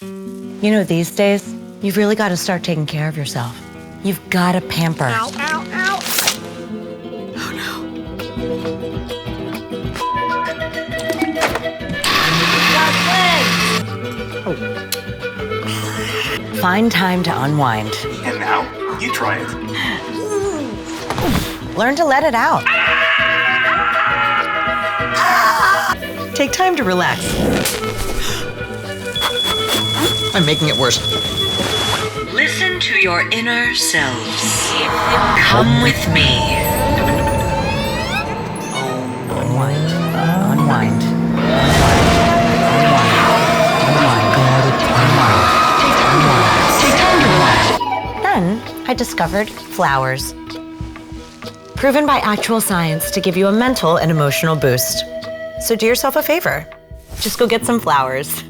You know, these days, you've really got to start taking care of yourself. You've got to pamper. Ow, ow, ow. Oh, no. Find time to unwind. And now, you try it. Learn to let it out. Take time to relax. I'm making it worse. Listen to your inner selves. Come with me. Unwind. Unwind. Take time to relax. Then I discovered flowers. Proven by actual science to give you a mental and emotional boost. So do yourself a favor. Just go get some flowers.